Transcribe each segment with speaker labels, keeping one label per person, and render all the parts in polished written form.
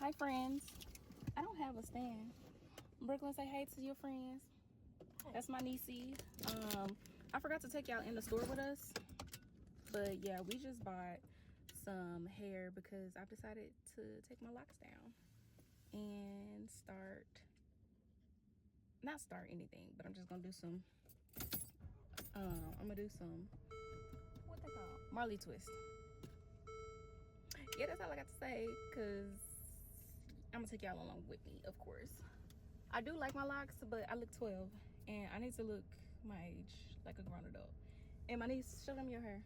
Speaker 1: Hi, friends. I don't have a stand. Brooklyn, say hey to your friends. That's my niecey. I forgot to take y'all in the store with us, but yeah, we just bought some hair because I've decided to take my locks down and not start anything, but I'm just gonna do some. I'm gonna do some what they call Marley twist. Yeah, that's all I got to say. Cause I'm gonna take y'all along with me, of course. I do like my locks, but I look 12 and I need to look my age, like a grown adult. And my niece, show them your hair.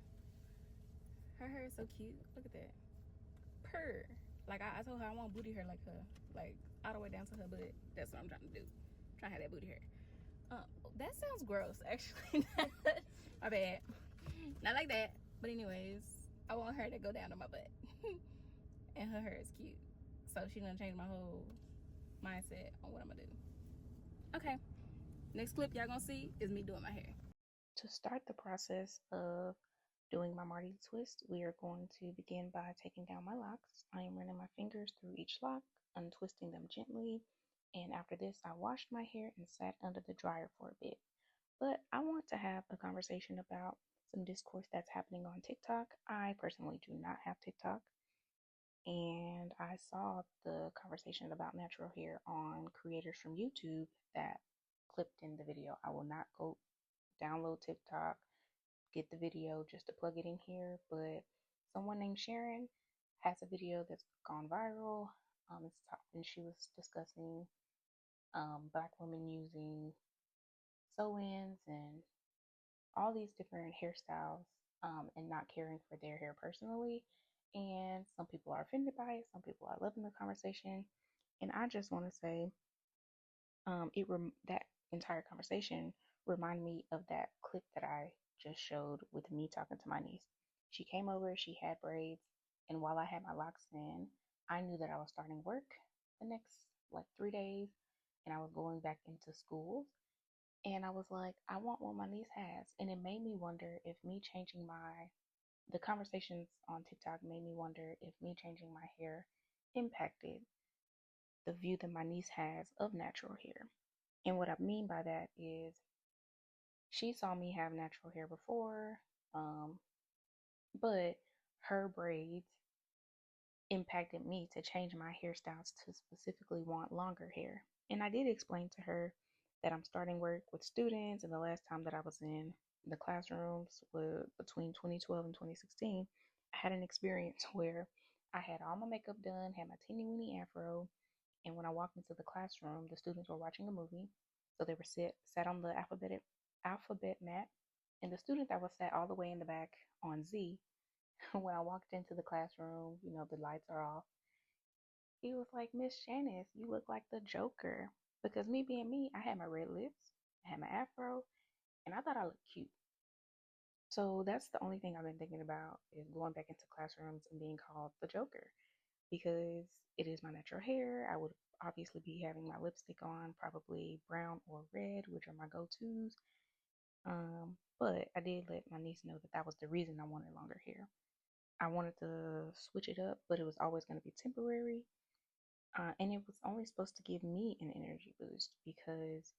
Speaker 1: Her hair is so cute. Look at that. Purr. Like I told her I want booty hair like her. Like all the way down to her butt. That's what I'm trying to do. I'm trying to have that booty hair. That sounds gross, actually. My bad. Not like that. But anyways, I want her to go down to my butt. And her hair is cute. So she's gonna change my whole mindset on what I'm gonna do. Okay. Next clip y'all gonna see is me doing my hair.
Speaker 2: To start the process of doing my Marley twist, we are going to begin by taking down my locks. I am running my fingers through each lock, untwisting them gently, and after this, I washed my hair and sat under the dryer for a bit. But I want to have a conversation about some discourse that's happening on TikTok. I personally do not have TikTok, and I saw the conversation about natural hair on creators from YouTube that clipped in the video. I will not go download TikTok, get the video just to plug it in here, but someone named Sharon has a video that's gone viral. And she was discussing Black women using sew-ins and all these different hairstyles, and not caring for their hair personally. And some people are offended by it. Some people are loving the conversation. And I just want to say, that entire conversation reminded me of that clip that I just showed with me talking to my niece. She came over, she had braids, and while I had my locks in, I knew that I was starting work the next like 3 days, and I was going back into schools. And I was like, I want what my niece has. And it made me wonder if me changing the conversations on TikTok made me wonder if me changing my hair impacted the view that my niece has of natural hair. And what I mean by that is she saw me have natural hair before, um, but her braids impacted me to change my hairstyles to specifically want longer hair. And I did explain to her that I'm starting work with students, and the last time that I was in the classrooms was between 2012 and 2016. I had an experience where I had all my makeup done, had my teeny weeny afro, and when I walked into the classroom, the students were watching a movie. So they were sat on the alphabet mat. And the student that was sat all the way in the back on Z, when I walked into the classroom, the lights are off. He was like, Miss Janice, you look like the Joker. Because me being me, I had my red lips, I had my afro, and I thought I looked cute. So that's the only thing I've been thinking about is going back into classrooms and being called the Joker, because it is my natural hair. I would obviously be having my lipstick on, probably brown or red, which are my go-tos. But I did let my niece know that that was the reason I wanted longer hair. I wanted to switch it up, but it was always going to be temporary. And it was only supposed to give me an energy boost because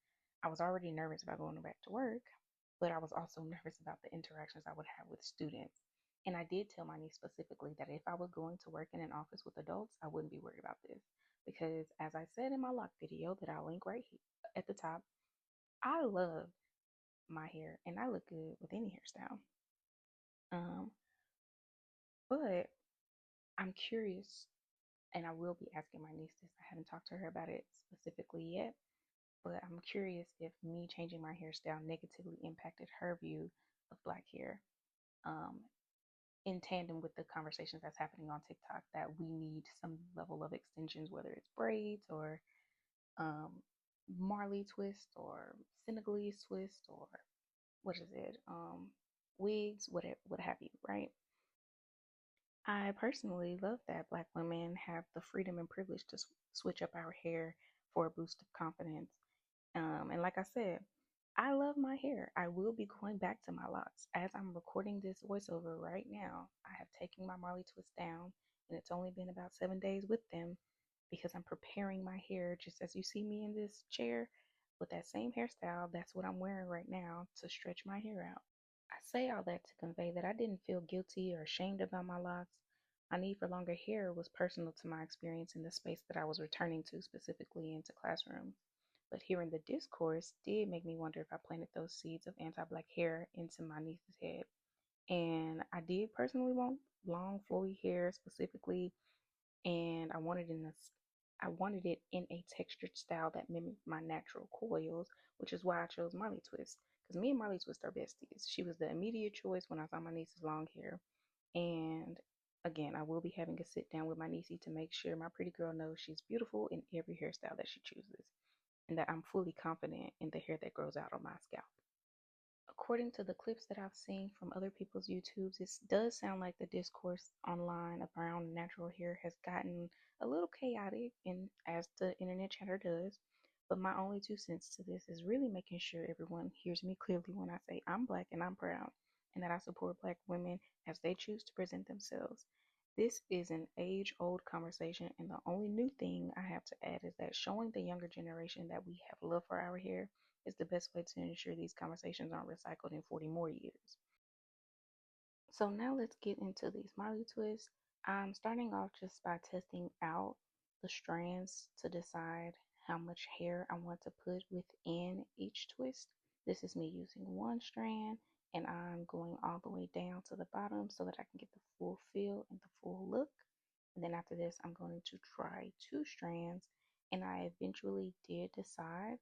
Speaker 2: I was already nervous about going back to work, but I was also nervous about the interactions I would have with students. And I did tell my niece specifically that if I was going to work in an office with adults, I wouldn't be worried about this. Because as I said in my lock video that I'll link right here at the top, I love my hair and I look good with any hairstyle. Um, but I'm curious, and I will be asking my niece this. I haven't talked to her about it specifically yet, but I'm curious if me changing my hairstyle negatively impacted her view of black hair, um, in tandem with the conversations that's happening on TikTok that we need some level of extensions, whether it's braids or um, Marley twist or Senegalese twist or what is it, wigs, what have you, right? I personally love that Black women have the freedom and privilege to switch up our hair for a boost of confidence. And like I said, I love my hair. I will be going back to my locks. As I'm recording this voiceover right now, I have taken my Marley twist down, and it's only been about 7 days with them. because I'm preparing my hair just as you see me in this chair with that same hairstyle. That's what I'm wearing right now to stretch my hair out. I say all that to convey that I didn't feel guilty or ashamed about my locks. My need for longer hair was personal to my experience in the space that I was returning to, specifically into classroom. But hearing the discourse did make me wonder if I planted those seeds of anti black hair into my niece's head. And I did personally want long, flowy hair specifically, and I wanted it in a textured style that mimicked my natural coils, which is why I chose Marley Twist. Because me and Marley Twist are besties. She was the immediate choice when I saw my niece's long hair. And again, I will be having a sit down with my niecey to make sure my pretty girl knows she's beautiful in every hairstyle that she chooses, and that I'm fully confident in the hair that grows out on my scalp. According to the clips that I've seen from other people's YouTubes, it does sound like the discourse online around natural hair has gotten a little chaotic, and as the internet chatter does. But my only 2 cents to this is really making sure everyone hears me clearly when I say I'm black and I'm proud, and that I support black women as they choose to present themselves. This is an age old conversation, and the only new thing I have to add is that showing the younger generation that we have love for our hair is the best way to ensure these conversations aren't recycled in 40 more years. So now let's get into these Marley twists. I'm starting off just by testing out the strands to decide how much hair I want to put within each twist. This is me using one strand, and I'm going all the way down to the bottom so that I can get the full feel and the full look. And then after this, I'm going to try 2 strands, and I eventually did decide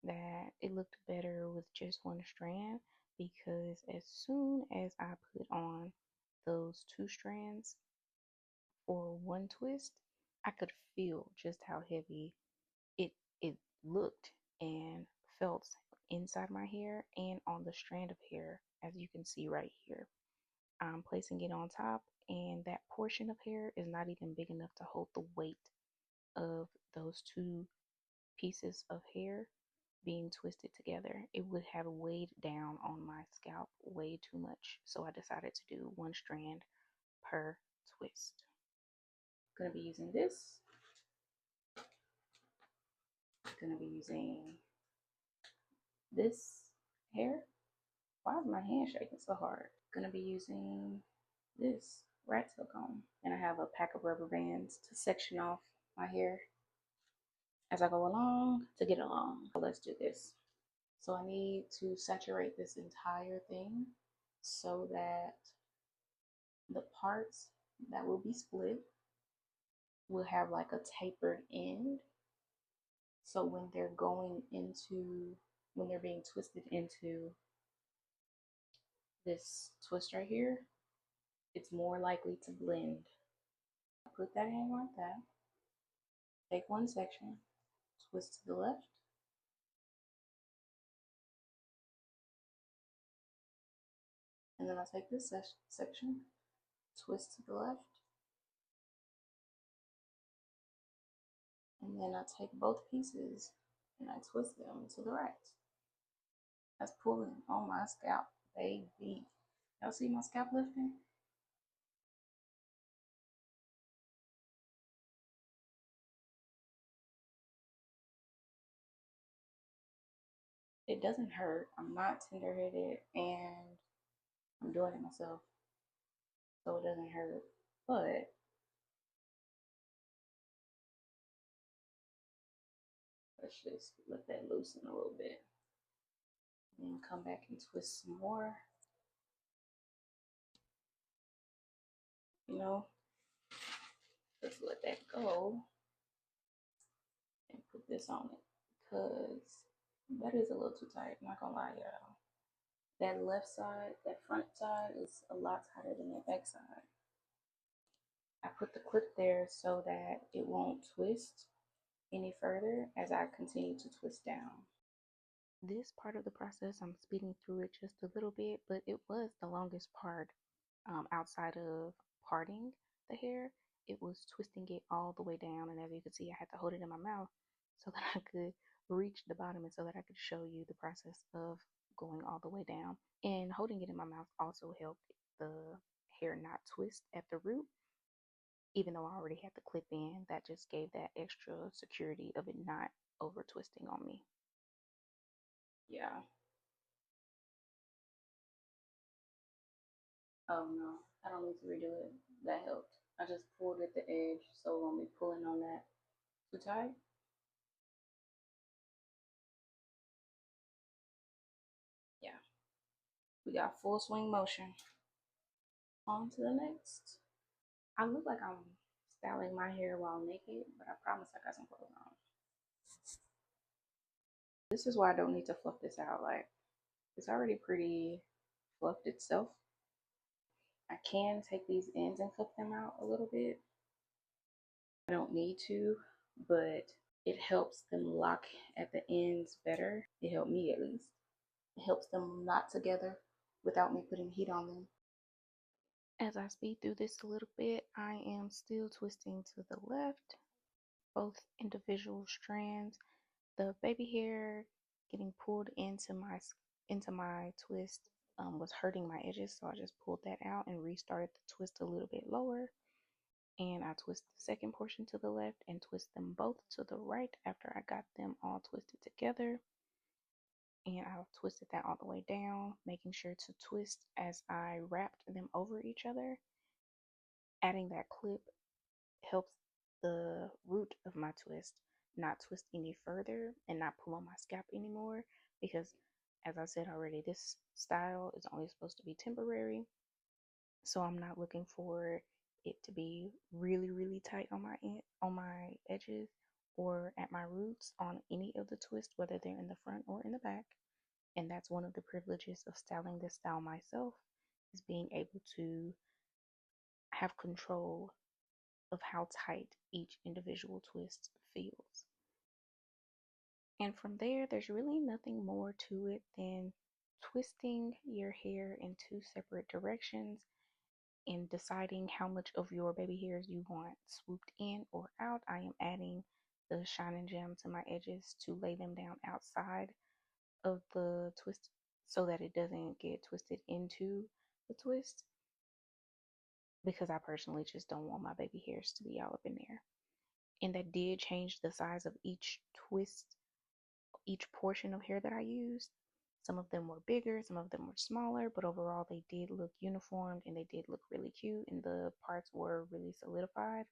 Speaker 2: that it looked better with just one strand, because as soon as I put on those 2 strands for one twist, I could feel just how heavy it it looked and felt inside my hair and on the strand of hair, as you can see right here. I'm placing it on top, and that portion of hair is not even big enough to hold the weight of those 2 pieces of hair being twisted together. It would have weighed down on my scalp way too much. So I decided to do 1 strand per twist. Gonna be using this. Gonna be using this hair. Why is my hand shaking so hard? Gonna be using this rat tail comb. And I have a pack of rubber bands to section off my hair as I go along to get along. So let's do this. So I need to saturate this entire thing so that the parts that will be split will have like a tapered end. So when they're being twisted into this twist right here, it's more likely to blend. Put that in like that. Take one section, twist to the left, and then I take this section, twist to the left, and then I take both pieces and I twist them to the right. That's pulling on my scalp, baby. Y'all see my scalp lifting? It doesn't hurt. I'm not tender-headed, and I'm doing it myself, so it doesn't hurt. But let's just let that loosen a little bit. And then come back and twist some more. You know, just let that go and put this on it, because that is a little too tight. I'm not gonna lie, y'all. That left side, that front side is a lot tighter than that back side. I put the clip there so that it won't twist any further as I continue to twist down. This part of the process, I'm speeding through it just a little bit, but it was the longest part outside of parting the hair. It was twisting it all the way down, and as you can see, I had to hold it in my mouth so that I could reach the bottom and so that I could show you the process of going all the way down. And holding it in my mouth also helped the hair not twist at the root. even though I already had the clip in, that just gave that extra security of it not over twisting on me. Yeah. Oh no, I don't need to redo it. That helped. I just pulled at the edge, so it won't be pulling on that too tight. Yeah, we got full swing motion. On to the next. I look like I'm styling my hair while naked, but I promise I got some clothes on. This is why I don't need to fluff this out. Like, it's already pretty fluffed itself. I can take these ends and clip them out a little bit. I don't need to, but it helps them lock at the ends better. It helped me at least. It helps them knot together without me putting heat on them. As I speed through this a little bit, I am still twisting to the left, both individual strands. The baby hair getting pulled into my twist was hurting my edges, so I just pulled that out and restarted the twist a little bit lower. And I twist the second portion to the left and twist them both to the right after I got them all twisted together. And I twisted that all the way down, making sure to twist as I wrapped them over each other. Adding that clip helps the root of my twist not twist any further and not pull on my scalp anymore, because as I said already, this style is only supposed to be temporary. So I'm not looking for it to be really, really tight on my edges or at my roots on any of the twists, whether they're in the front or in the back. And that's one of the privileges of styling this style myself, is being able to have control of how tight each individual twist feels. And from there, there's really nothing more to it than twisting your hair in two separate directions and deciding how much of your baby hairs you want swooped in or out. I am adding the Shine Gem to my edges to lay them down outside of the twist so that it doesn't get twisted into the twist, because I personally just don't want my baby hairs to be all up in there. And that did change the size of each twist, each portion of hair that I used. Some of them were bigger, some of them were smaller, but overall they did look uniformed and they did look really cute, and the parts were really solidified.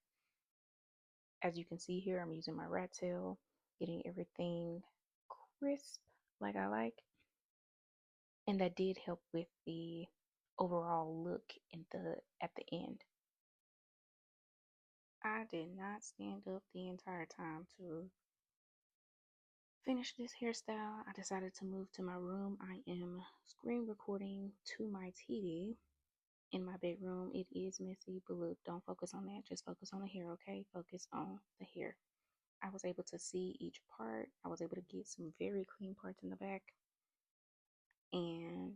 Speaker 2: As you can see here, I'm using my rat tail, getting everything crisp like I like. And that did help with the overall look at the end. I did not stand up the entire time to finish this hairstyle. I decided to move to my room. I am screen recording to my TV in my bedroom. It is messy, but look, don't focus on that. Just focus on the hair, okay? Focus on the hair. I was able to see each part. I was able to get some very clean parts in the back. And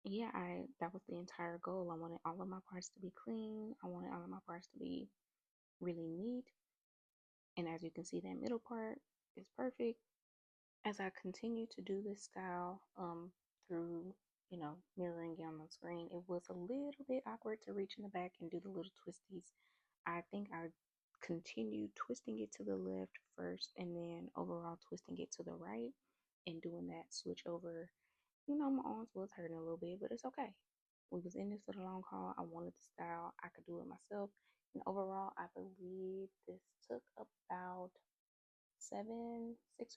Speaker 2: yeah, that was the entire goal. I wanted all of my parts to be clean. I wanted all of my parts to be really neat. And as you can see, that middle part is perfect. As I continue to do this style through, mirroring it on the screen, it was a little bit awkward to reach in the back and do the little twisties. I think I continued twisting it to the left first and then overall twisting it to the right and doing that switch over. My arms was hurting a little bit, but it's okay. We was in this for the long haul. I wanted the style. I could do it myself. And overall, I believe this took about 6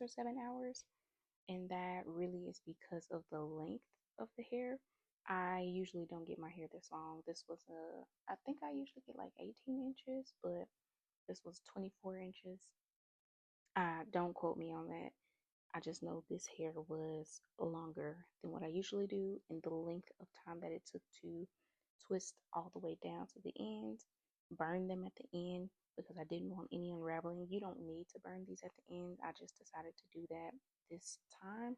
Speaker 2: or 7 hours. And that really is because of the length of the hair. I usually don't get my hair this long. I think I usually get like 18 inches, but this was 24 inches. Don't quote me on that. I just know this hair was longer than what I usually do, and the length of time that it took to twist all the way down to the ends, burn them at the end because I didn't want any unraveling. You don't need to burn these at the end. I just decided to do that this time.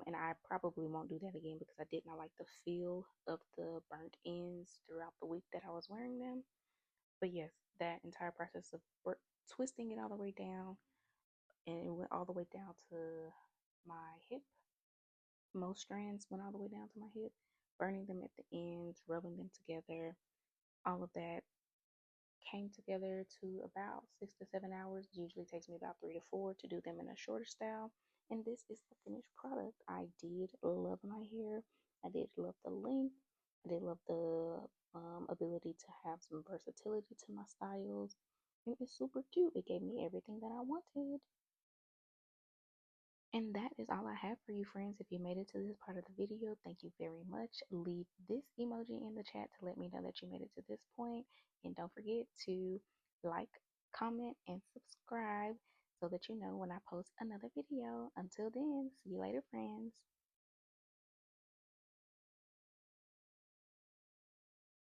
Speaker 2: And I probably won't do that again because I did not like the feel of the burnt ends throughout the week that I was wearing them. But yes, that entire process of twisting it all the way down, and it went all the way down to my hip. Most strands went all the way down to my hip, burning them at the ends, rubbing them together, all of that came together to about 6 to 7 hours. It usually takes me about 3 to 4 to do them in a shorter style. And this is the finished product. I did love my hair. I did love the length. I did love the ability to have some versatility to my styles. And it's super cute. It gave me everything that I wanted. And that is all I have for you, friends. If you made it to this part of the video, thank you very much. Leave this emoji in the chat to let me know that you made it to this point. And don't forget to like, comment, and subscribe so that you know when I post another video. Until then, see you later, friends.